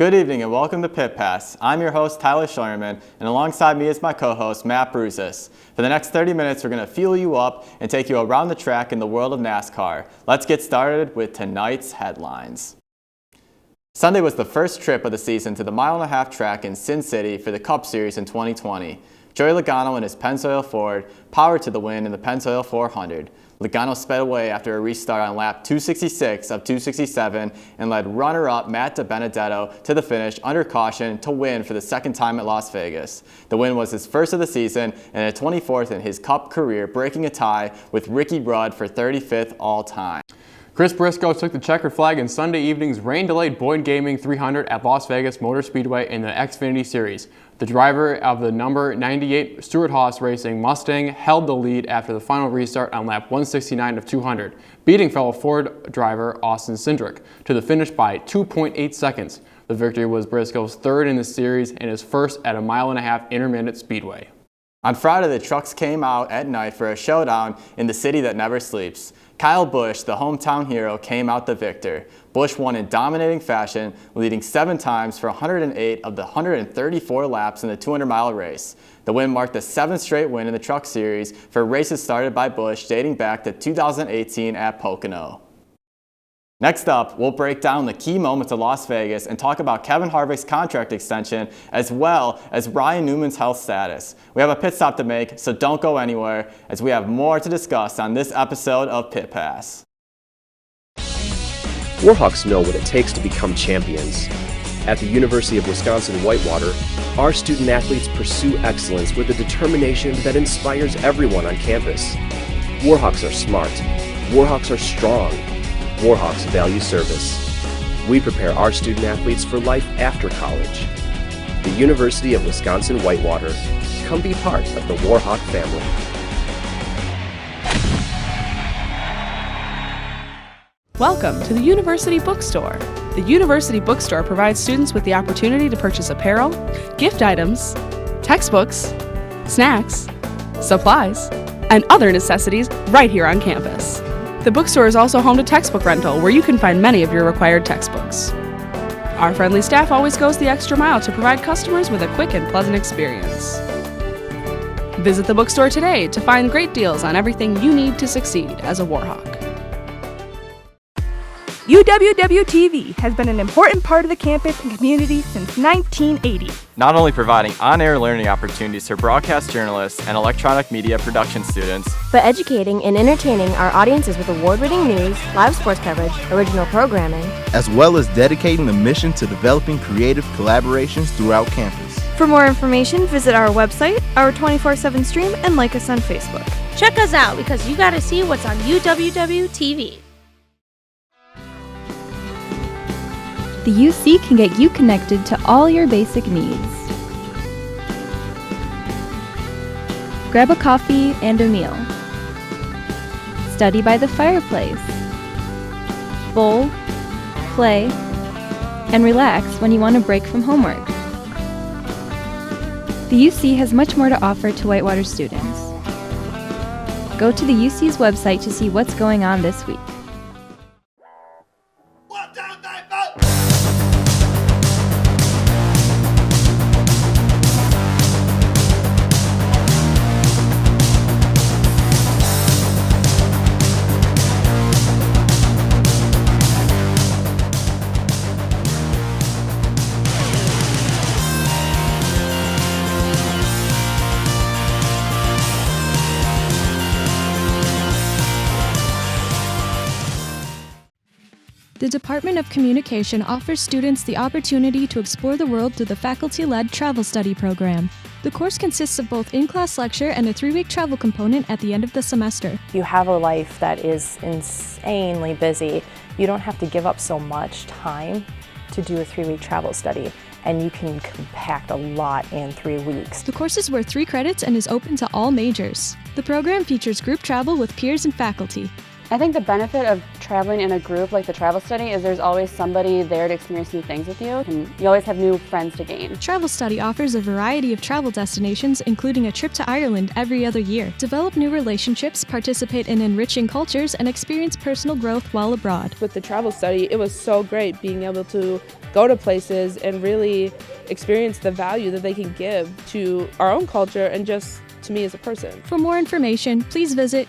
Good evening and welcome to Pit Pass. I'm your host, Tyler Scheuermann, and alongside me is my co-host, Matt Bruzas. For the next 30 minutes, we're going to fuel you up and take you around the track in the world of NASCAR. Let's get started with tonight's headlines. Sunday was the first trip of the season to the mile-and-a-half track in Sin City for the Cup Series in 2020. Joey Logano and his Pennzoil Ford powered to the win in the Pennzoil 400. Logano sped away after a restart on lap 266 of 267 and led runner-up Matt DiBenedetto to the finish under caution to win for the second time at Las Vegas. The win was his first of the season and a 24th in his Cup career, breaking a tie with Ricky Rudd for 35th all-time. Chris Briscoe took the checkered flag in Sunday evening's rain-delayed Boyd Gaming 300 at Las Vegas Motor Speedway in the Xfinity Series. The driver of the number 98 Stewart-Haas Racing Mustang held the lead after the final restart on lap 169 of 200, beating fellow Ford driver Austin Cindric to the finish by 2.8 seconds. The victory was Briscoe's third in the series and his first at a mile-and-a-half intermediate speedway. On Friday, the trucks came out at night for a showdown in the city that never sleeps. Kyle Busch, the hometown hero, came out the victor. Busch won in dominating fashion, leading 7 times for 108 of the 134 laps in the 200-mile race. The win marked the 7th straight win in the Truck Series for races started by Busch dating back to 2018 at Pocono. Next up, we'll break down the key moments of Las Vegas and talk about Kevin Harvick's contract extension as well as Ryan Newman's health status. We have a pit stop to make, so don't go anywhere as we have more to discuss on this episode of Pit Pass. Warhawks know what it takes to become champions. At the University of Wisconsin-Whitewater, our student athletes pursue excellence with a determination that inspires everyone on campus. Warhawks are smart. Warhawks are strong. Warhawks value service. We prepare our student athletes for life after college. The University of Wisconsin-Whitewater. Come be part of the Warhawk family. Welcome to the University Bookstore. The University Bookstore provides students with the opportunity to purchase apparel, gift items, textbooks, snacks, supplies, and other necessities right here on campus. The bookstore is also home to textbook rental, where you can find many of your required textbooks. Our friendly staff always goes the extra mile to provide customers with a quick and pleasant experience. Visit the bookstore today to find great deals on everything you need to succeed as a Warhawk. UWW-TV has been an important part of the campus and community since 1980. Not only providing on-air learning opportunities for broadcast journalists and electronic media production students, but educating and entertaining our audiences with award-winning news, live sports coverage, original programming, as well as dedicating the mission to developing creative collaborations throughout campus. For more information, visit our website, our 24/7 stream, and like us on Facebook. Check us out because you gotta see what's on UWW-TV. The UC can get you connected to all your basic needs. Grab a coffee and a meal. Study by the fireplace. Bowl, play, and relax when you want a break from homework. The UC has much more to offer to Whitewater students. Go to the UC's website to see what's going on this week. The Department of Communication offers students the opportunity to explore the world through the faculty-led travel study program. The course consists of both in-class lecture and a 3-week travel component at the end of the semester. You have a life that is insanely busy. You don't have to give up so much time to do a 3-week travel study, and you can compact a lot in 3 weeks. The course is worth 3 credits and is open to all majors. The program features group travel with peers and faculty. I think the benefit of traveling in a group like the travel study is there's always somebody there to experience new things with you, and you always have new friends to gain. Travel Study offers a variety of travel destinations, including a trip to Ireland every other year. Develop new relationships, participate in enriching cultures, and experience personal growth while abroad. With the Travel Study, it was so great being able to go to places and really experience the value that they can give to our own culture and just to me as a person. For more information, please visit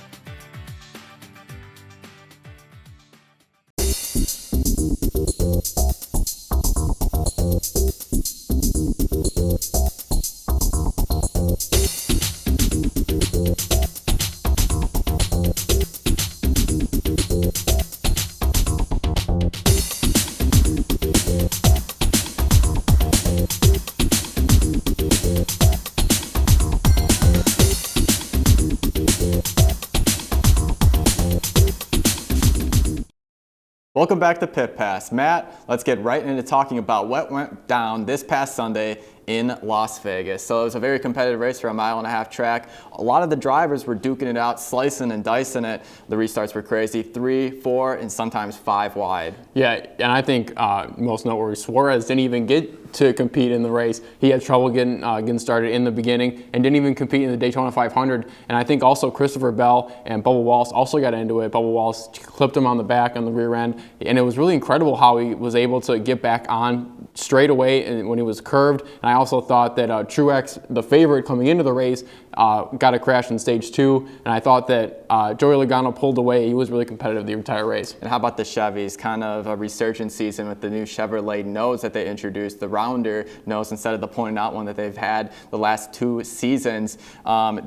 Welcome back to Pit Pass. Matt, let's get right into talking about what went down this past Sunday in Las Vegas. So it was a very competitive race for a 1.5 mile track. A lot of the drivers were duking it out, slicing and dicing it. The restarts were crazy, 3, 4, and sometimes 5 wide. Yeah, and I think most noteworthy, Suarez didn't even get to compete in the race. He had trouble getting started in the beginning and didn't even compete in the Daytona 500. And I think also Christopher Bell and Bubba Wallace also got into it. Bubba Wallace clipped him on the back on the rear end, and it was really incredible how he was able to get back on straight away when he was curved. And I also thought that Truex, the favorite coming into the race, got a crash in stage 2, and I thought that Joey Logano pulled away. He was really competitive the entire race. And how about the Chevys? Kind of a resurgence season with the new Chevrolet nose that they introduced, the rounder nose instead of the pointed out one that they've had the last 2 seasons.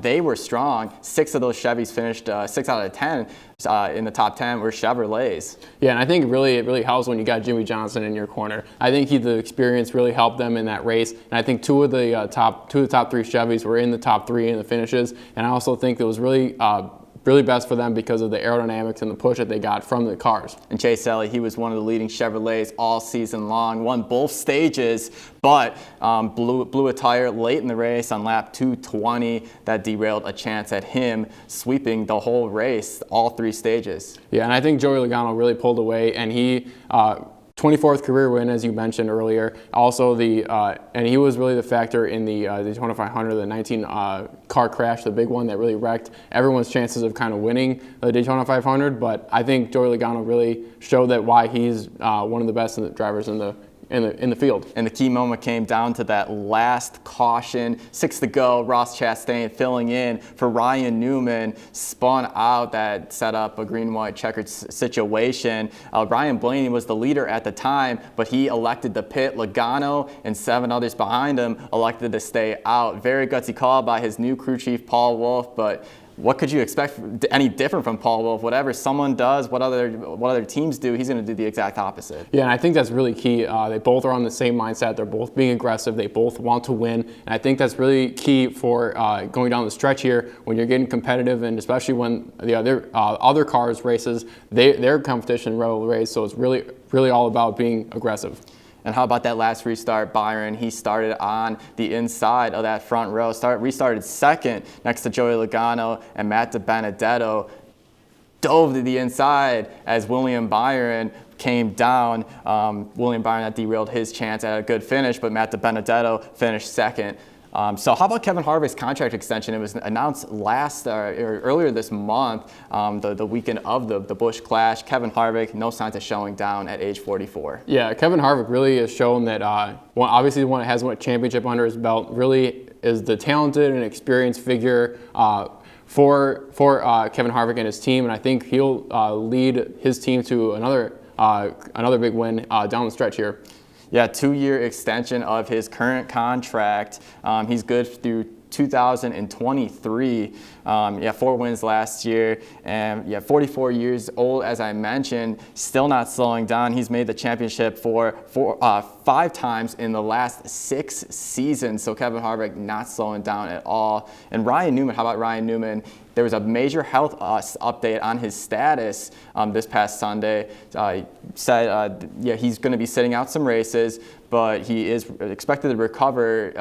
They were strong. 6 of those Chevys finished 6 out of 10 in the top 10 were Chevrolets. Yeah, and I think it really helps when you got Jimmy Johnson in your corner. I think the experience really helped them in that race, and I think 2 of the top 3 Chevys were in the top 3 in the finishes, and I also think it was really best for them because of the aerodynamics and the push that they got from the cars. And Chase Elliott, he was one of the leading Chevrolets all season long, won both stages, but blew a tire late in the race on lap 220 that derailed a chance at him sweeping the whole race, all 3 stages. Yeah, and I think Joey Logano really pulled away, and he 24th career win, as you mentioned earlier. Also, and he was really the factor in the Daytona 500, the 19 car crash, the big one that really wrecked everyone's chances of kind of winning the Daytona 500. But I think Joey Logano really showed that why he's one of the best drivers in the field. And the key moment came down to that last caution, 6 to go. Ross Chastain filling in for Ryan Newman, spun out that set up a green-white checkered situation. Ryan Blaney was the leader at the time, but he elected to pit. Logano and 7 others behind him elected to stay out. Very gutsy call by his new crew chief, Paul Wolfe, but what could you expect any different from Paul Wolfe? Whatever someone does, what other teams do, he's going to do the exact opposite. Yeah, and I think that's really key. They both are on the same mindset. They're both being aggressive. They both want to win. And I think that's really key for going down the stretch here when you're getting competitive, and especially when the other cars races, their competition race. So it's really all about being aggressive. And how about that last restart, Byron? He started on the inside of that front row. Restarted second next to Joey Logano, and Matt DiBenedetto dove to the inside as William Byron came down. William Byron had derailed his chance at a good finish, but Matt DiBenedetto finished second. So how about Kevin Harvick's contract extension? It was announced earlier this month, the weekend of the Busch Clash. Kevin Harvick, no signs of showing down at age 44. Yeah, Kevin Harvick really has shown that, obviously the one that has a championship under his belt, really is the talented and experienced figure for Kevin Harvick and his team, and I think he'll lead his team to another big win down the stretch here. Yeah, 2-year extension of his current contract. He's good through 2023. 4 wins last year, and 44 years old, as I mentioned, still not slowing down. He's made the championship for 5 times in the last 6 seasons. So Kevin Harvick not slowing down at all. And Ryan Newman, how about Ryan Newman? There was a major health update on his status this past Sunday. Said he's going to be sitting out some races, but he is expected to recover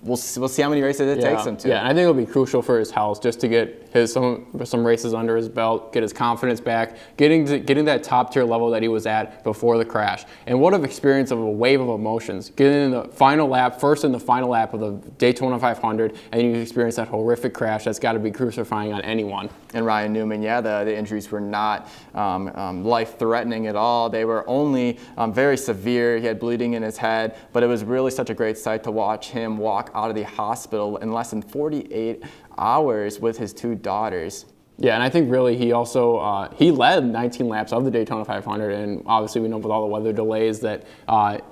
we'll see how many races it takes him to. Yeah, and I think it'll be crucial for his health just to get some races under his belt, get his confidence back, getting that top tier level that he was at before the crash. And what an experience of a wave of emotions. Getting in the final lap, first in the final lap of the Daytona 500, and you experience that horrific crash. That's got to be crucifying on anyone. And Ryan Newman, the injuries were not life-threatening at all. They were only very severe. He had bleeding in his head, but it was really such a great sight to watch him walk out of the hospital in less than 48 hours with his 2 daughters. Yeah, and I think really he also he led 19 laps of the Daytona 500, and obviously we know with all the weather delays that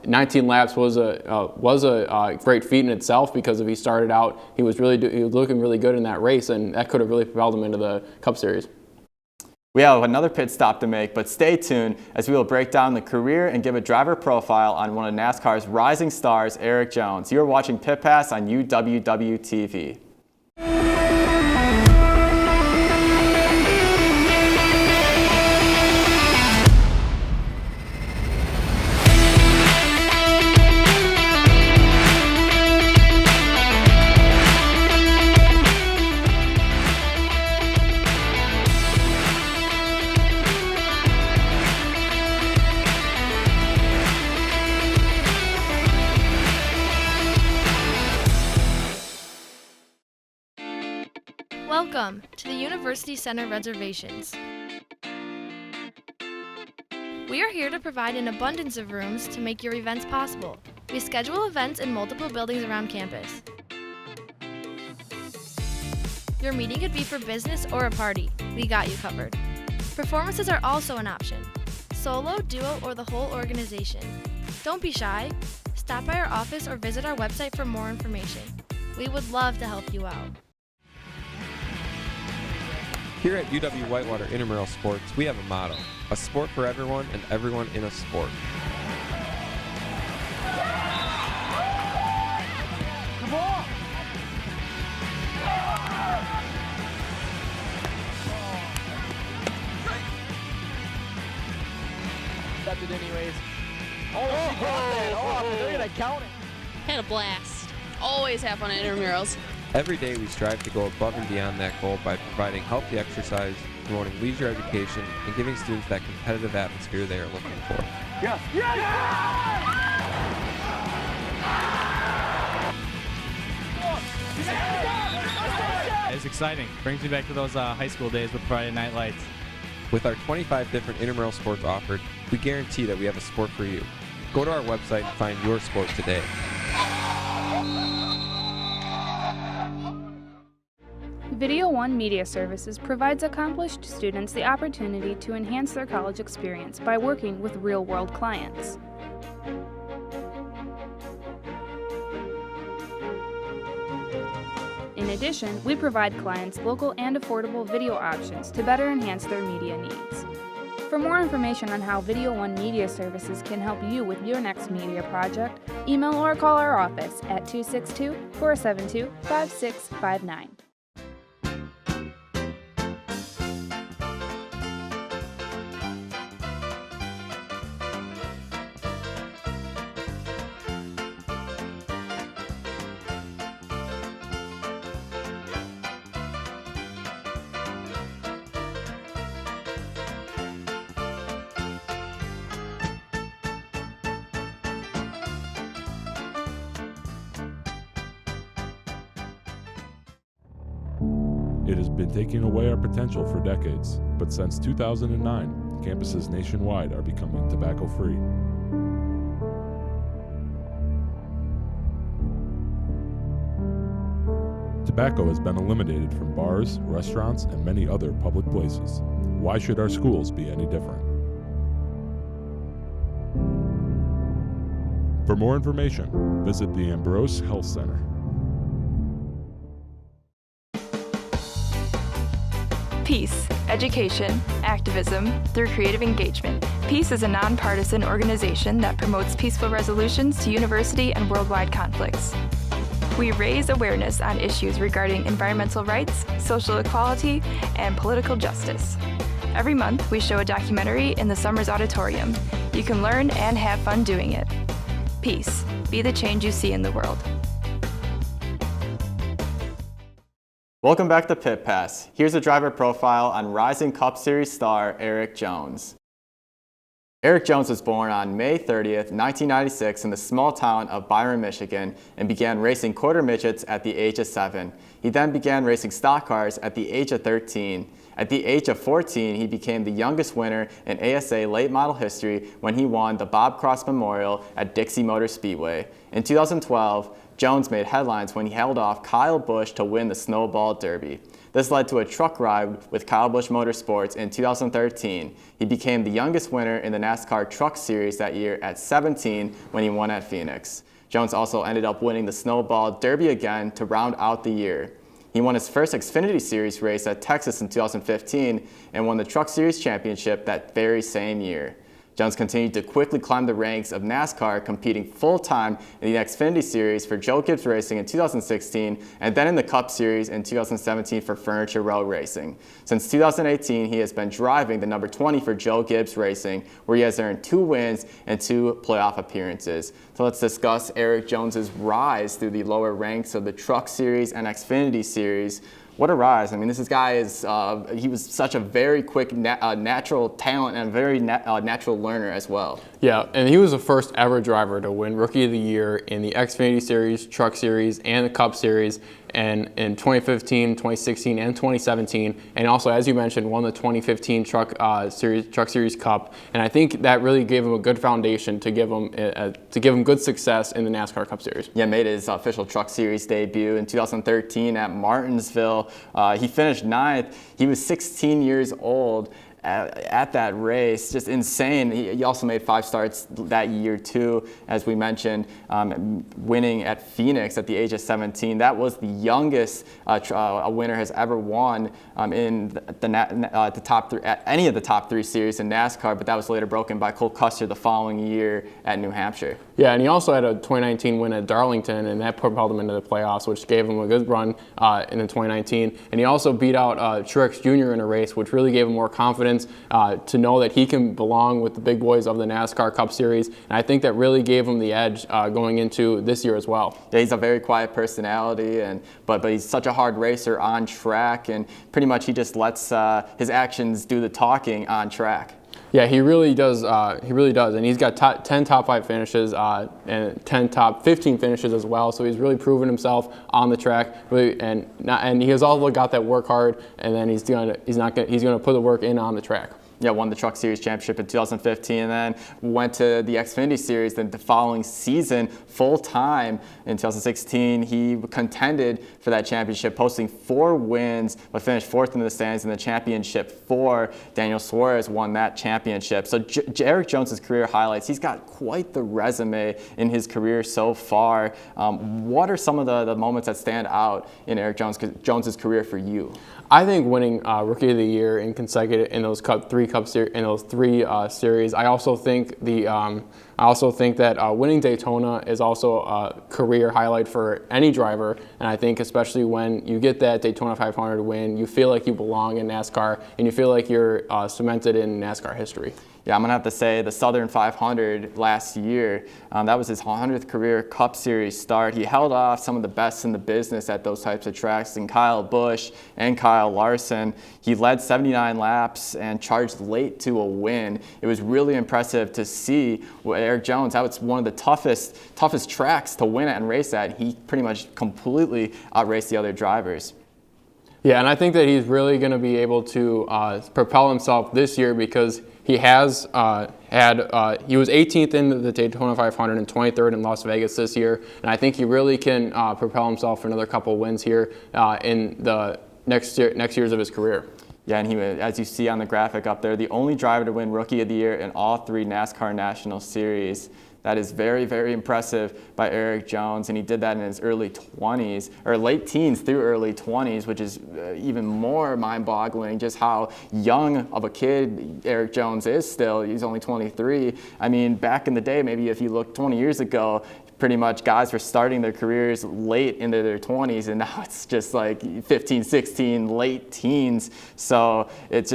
19 laps was a great feat in itself, because if he started out, he was looking really good in that race, and that could have really propelled him into the Cup Series. We have another pit stop to make, but stay tuned as we will break down the career and give a driver profile on one of NASCAR's rising stars, Eric Jones. You are watching Pit Pass on UWW-TV. Welcome to the University Center reservations. We are here to provide an abundance of rooms to make your events possible. We schedule events in multiple buildings around campus. Your meeting could be for business or a party. We got you covered. Performances are also an option. Solo, duo, or the whole organization. Don't be shy. Stop by our office or visit our website for more information. We would love to help you out. Here at UW-Whitewater Intramural Sports, we have a motto: a sport for everyone and everyone in a sport. Come on! That's it anyways. Oh, she got that. Oh, they're going to count it. Had a blast. Always have fun at intramurals. Every day we strive to go above and beyond that goal by providing healthy exercise, promoting leisure education, and giving students that competitive atmosphere they are looking for. Yes! Yes! It's exciting. Brings me back to those high school days with Friday Night Lights. With our 25 different intramural sports offered, we guarantee that we have a sport for you. Go to our website and find your sport today. Video One Media Services provides accomplished students the opportunity to enhance their college experience by working with real-world clients. In addition, we provide clients local and affordable video options to better enhance their media needs. For more information on how Video One Media Services can help you with your next media project, email or call our office at 262-472-5659. It has been taking away our potential for decades, but since 2009, campuses nationwide are becoming tobacco-free. Tobacco has been eliminated from bars, restaurants, and many other public places. Why should our schools be any different? For more information, visit the Ambrose Health Center. Peace, education, activism through creative engagement. Peace is a nonpartisan organization that promotes peaceful resolutions to university and worldwide conflicts. We raise awareness on issues regarding environmental rights, social equality, and political justice. Every month, we show a documentary in the Summers Auditorium. You can learn and have fun doing it. Peace. Be the change you see in the world. Welcome back to Pit Pass. Here's a driver profile on rising Cup Series star Erik Jones. Erik Jones was born on May 30th, 1996 in the small town of Byron, Michigan, and began racing quarter midgets at the age of 7. He then began racing stock cars at the age of 13. At the age of 14, he became the youngest winner in ASA late model history when he won the Bob Cross Memorial at Dixie Motor Speedway. In 2012, Jones made headlines when he held off Kyle Busch to win the Snowball Derby. This led to a truck ride with Kyle Busch Motorsports in 2013. He became the youngest winner in the NASCAR Truck Series that year at 17 when he won at Phoenix. Jones also ended up winning the Snowball Derby again to round out the year. He won his first Xfinity Series race at Texas in 2015 and won the Truck Series Championship that very same year. Jones continued to quickly climb the ranks of NASCAR, competing full-time in the Xfinity Series for Joe Gibbs Racing in 2016 and then in the Cup Series in 2017 for Furniture Row Racing. Since 2018, he has been driving the number 20 for Joe Gibbs Racing, where he has earned 2 wins and 2 playoff appearances. So let's discuss Erik Jones's rise through the lower ranks of the Truck Series and Xfinity Series. What a rise. I mean, this guy is, he was such a very quick natural talent and a very natural learner as well. Yeah, and he was the first ever driver to win Rookie of the Year in the Xfinity Series, Truck Series, and the Cup Series, and in 2015, 2016, and 2017, and also, as you mentioned, won the 2015 Truck Series Cup. And I think that really gave him a good foundation to give him good success in the NASCAR Cup Series. Yeah, made his official Truck Series debut in 2013 at Martinsville. He finished 9th. He was 16 years old at that race. Just insane. He also made 5 starts that year too, as we mentioned, winning at Phoenix at the age of 17. That was the youngest a winner has ever won in the top 3 at any of the top 3 series in NASCAR, but that was later broken by Cole Custer the following year at New Hampshire. Yeah, and he also had a 2019 win at Darlington, and that propelled him into the playoffs, which gave him a good run in the 2019. And he also beat out Truex Jr. in a race, which really gave him more confidence to know that he can belong with the big boys of the NASCAR Cup Series. And I think that really gave him the edge going into this year as well. Yeah, he's a very quiet personality, but he's such a hard racer on track, and pretty much he just lets his actions do the talking on track. Yeah, he really does. And he's got 10 top 5 finishes and 10 top 15 finishes as well. So he's really proven himself on the track. Really, and he has also got that work hard, and then he's gonna put the work in on the track. Yeah, won the Truck Series Championship in 2015 and then went to the Xfinity Series the following season full-time. In 2016, he contended for that championship, posting 4 wins, but finished 4th in the standings in the championship 4. Daniel Suarez won that championship. So Erik Jones's career highlights, he's got quite the resume in his career so far. What are some of the moments that stand out in Erik Jones's career for you? I think winning Rookie of the Year in those 3 series. I also think that winning Daytona is also a career highlight for any driver, and I think especially when you get that Daytona 500 win, you feel like you belong in NASCAR, and you feel like you're cemented in NASCAR history. Yeah, I'm going to have to say the Southern 500 last year, that was his 100th career Cup Series start. He held off some of the best in the business at those types of tracks, and Kyle Busch and Kyle Larson. He led 79 laps and charged late to a win. It was really impressive to see Erik Jones, how it's one of the toughest tracks to win at and race at. He pretty much completely outraced the other drivers. Yeah, and I think that he's really going to be able to propel himself this year because he has he was 18th in the Daytona 500 and 23rd in Las Vegas this year, and I think he really can propel himself for another couple wins here in the next years of his career. Yeah, and he, as you see on the graphic up there, the only driver to win Rookie of the Year in all 3 NASCAR National Series. That is very, very impressive by Erik Jones, and he did that in his early 20s, or late teens through early 20s, which is even more mind-boggling just how young of a kid Erik Jones is still. He's only 23. I mean, back in the day, maybe if you look 20 years ago, pretty much guys were starting their careers late into their 20s, and now it's just like 15, 16, late teens. So it's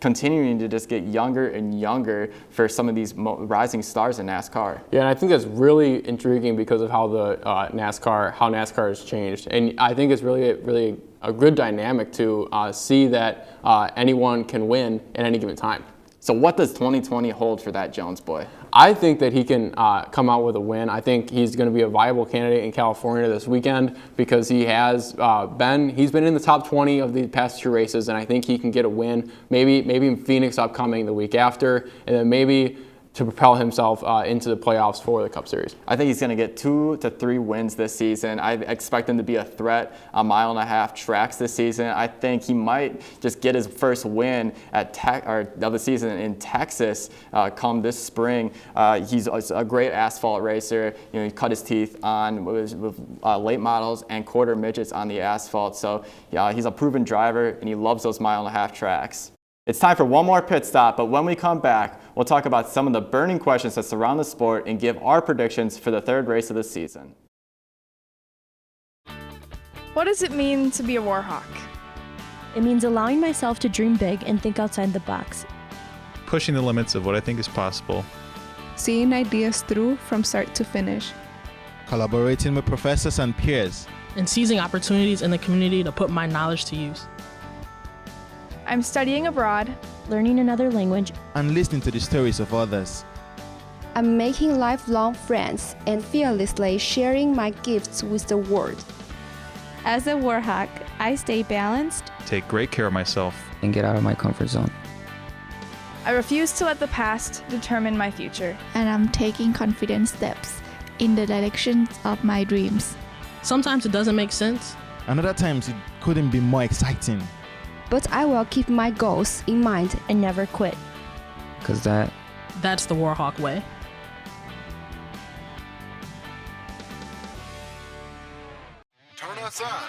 continuing to just get younger and younger for some of these rising stars in NASCAR. Yeah, and I think that's really intriguing because of how the NASCAR has changed, and I think it's really a good dynamic to see that anyone can win at any given time. So what does 2020 hold for that Jones boy? I think that he can come out with a win. I think he's going to be a viable candidate in California this weekend because he has he's been in the top 20 of the past 2 races, and I think he can get a win. Maybe in Phoenix upcoming the week after, and then maybe to propel himself into the playoffs for the Cup Series. I think he's going to get 2 to 3 wins this season. I expect him to be a threat on 1.5-mile tracks this season. I think he might just get his first win of the season in Texas come this spring. He's a great asphalt racer. You know, he cut his teeth on with late models and quarter midgets on the asphalt. So yeah, he's a proven driver, and he loves those 1.5-mile tracks. It's time for one more pit stop, but when we come back, we'll talk about some of the burning questions that surround the sport and give our predictions for the 3rd race of the season. What does it mean to be a Warhawk? It means allowing myself to dream big and think outside the box. Pushing the limits of what I think is possible. Seeing ideas through from start to finish. Collaborating with professors and peers. And seizing opportunities in the community to put my knowledge to use. I'm studying abroad, learning another language, and listening to the stories of others. I'm making lifelong friends and fearlessly sharing my gifts with the world. As a Warhawk, I stay balanced, take great care of myself, and get out of my comfort zone. I refuse to let the past determine my future. And I'm taking confident steps in the directions of my dreams. Sometimes it doesn't make sense. And other times it couldn't be more exciting. But I will keep my goals in mind and never quit. Because that's the Warhawk way. Turn us on.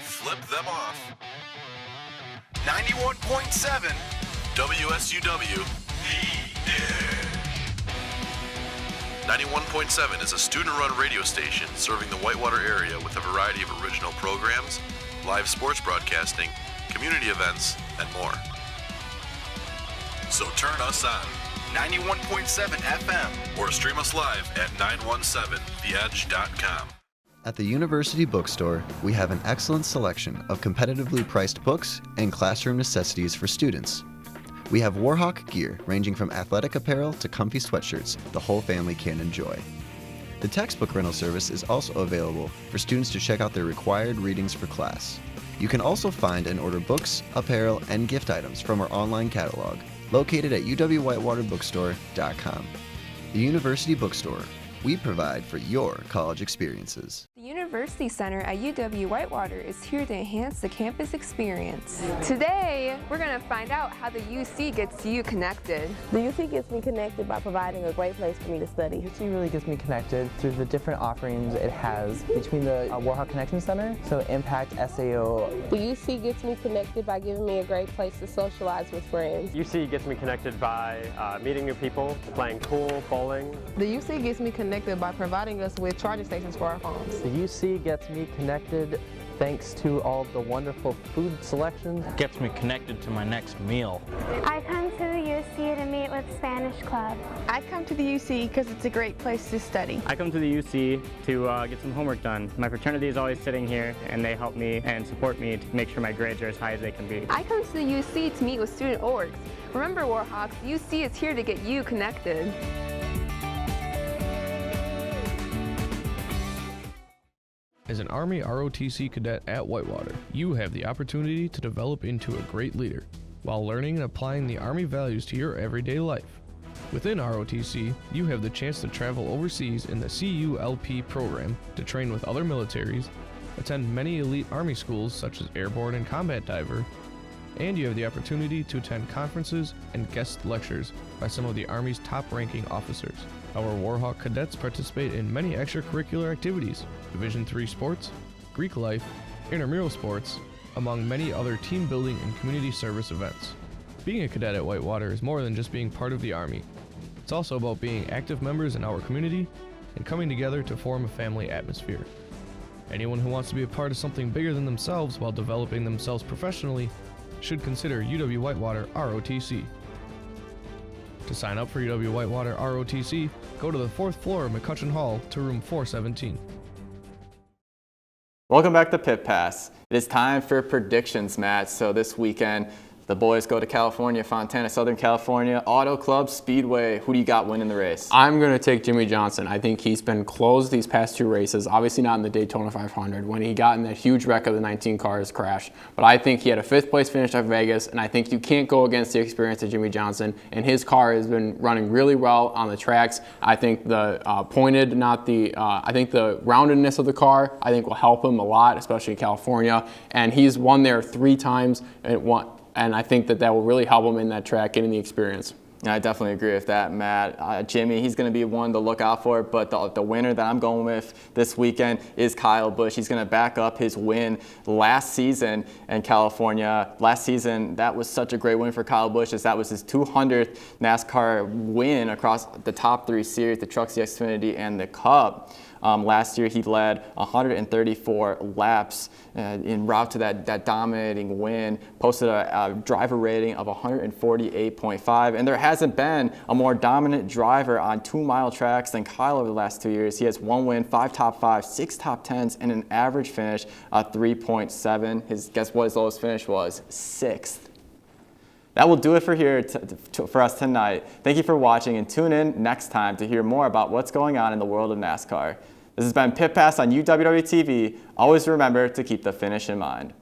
Flip them off. 91.7 WSUW. 91.7 is a student-run radio station serving the Whitewater area with a variety of original programs, live sports broadcasting, community events, and more. So turn us on 91.7 FM or stream us live at 917theedge.com. At the University Bookstore, we have an excellent selection of competitively priced books and classroom necessities for students. We have Warhawk gear ranging from athletic apparel to comfy sweatshirts the whole family can enjoy. The textbook rental service is also available for students to check out their required readings for class. You can also find and order books, apparel, and gift items from our online catalog, located at UW-Whitewater-Bookstore.com. The University Bookstore. We provide for your college experiences. The University Center at UW-Whitewater is here to enhance the campus experience. Today, we're going to find out how the UC gets you connected. The UC gets me connected by providing a great place for me to study. UC really gets me connected through the different offerings it has between the Warhawk Connection Center, so Impact, SAO. The UC gets me connected by giving me a great place to socialize with friends. UC gets me connected by meeting new people, playing pool, bowling. The UC gets me connected by providing us with charging stations for our phones. The UC gets me connected thanks to all the wonderful food selections. Gets me connected to my next meal. I come to the UC to meet with Spanish Club. I come to the UC because it's a great place to study. I come to the UC to get some homework done. My fraternity is always sitting here and they help me and support me to make sure my grades are as high as they can be. I come to the UC to meet with student orgs. Remember, Warhawks, UC is here to get you connected. As an Army ROTC cadet at Whitewater, you have the opportunity to develop into a great leader while learning and applying the Army values to your everyday life. Within ROTC, you have the chance to travel overseas in the CULP program to train with other militaries, attend many elite Army schools such as Airborne and Combat Diver, and you have the opportunity to attend conferences and guest lectures by some of the Army's top-ranking officers. Our Warhawk cadets participate in many extracurricular activities, Division III sports, Greek life, intramural sports, among many other team building and community service events. Being a cadet at Whitewater is more than just being part of the Army. It's also about being active members in our community and coming together to form a family atmosphere. Anyone who wants to be a part of something bigger than themselves while developing themselves professionally should consider UW-Whitewater ROTC. To sign up for UW-Whitewater ROTC, go to the 4th floor of McCutcheon Hall to room 417. Welcome back to Pit Pass. It is time for predictions, Matt. So this weekend, the boys go to California, Fontana, Southern California, Auto Club Speedway. Who do you got winning the race? I'm going to take Jimmie Johnson. I think he's been close these past 2 races, obviously not in the Daytona 500 when he got in that huge wreck of the 19 cars crash. But I think he had a 5th place finish at Vegas, and I think you can't go against the experience of Jimmie Johnson. And his car has been running really well on the tracks. I think the I think the roundedness of the car, I think will help him a lot, especially in California. And he's won there 3 times and I think that will really help him in that track, getting the experience. I definitely agree with that, Matt. Jimmy, he's going to be one to look out for, but the winner that I'm going with this weekend is Kyle Busch. He's going to back up his win last season in California. Last season, that was such a great win for Kyle Busch, as that was his 200th NASCAR win across the top 3 series, the Trucks, the Xfinity, and the Cup. Last year, he led 134 laps en route to that dominating win, posted a driver rating of 148.5, and there hasn't been a more dominant driver on 2-mile tracks than Kyle over the last 2 years. He has 1 win, 5 top 5, 6 top 10s, and an average finish of 3.7. Guess what his lowest finish was? 6th. That will do it for us tonight. Thank you for watching, and tune in next time to hear more about what's going on in the world of NASCAR. This has been Pit Pass on UWW-TV. Always remember to keep the finish in mind.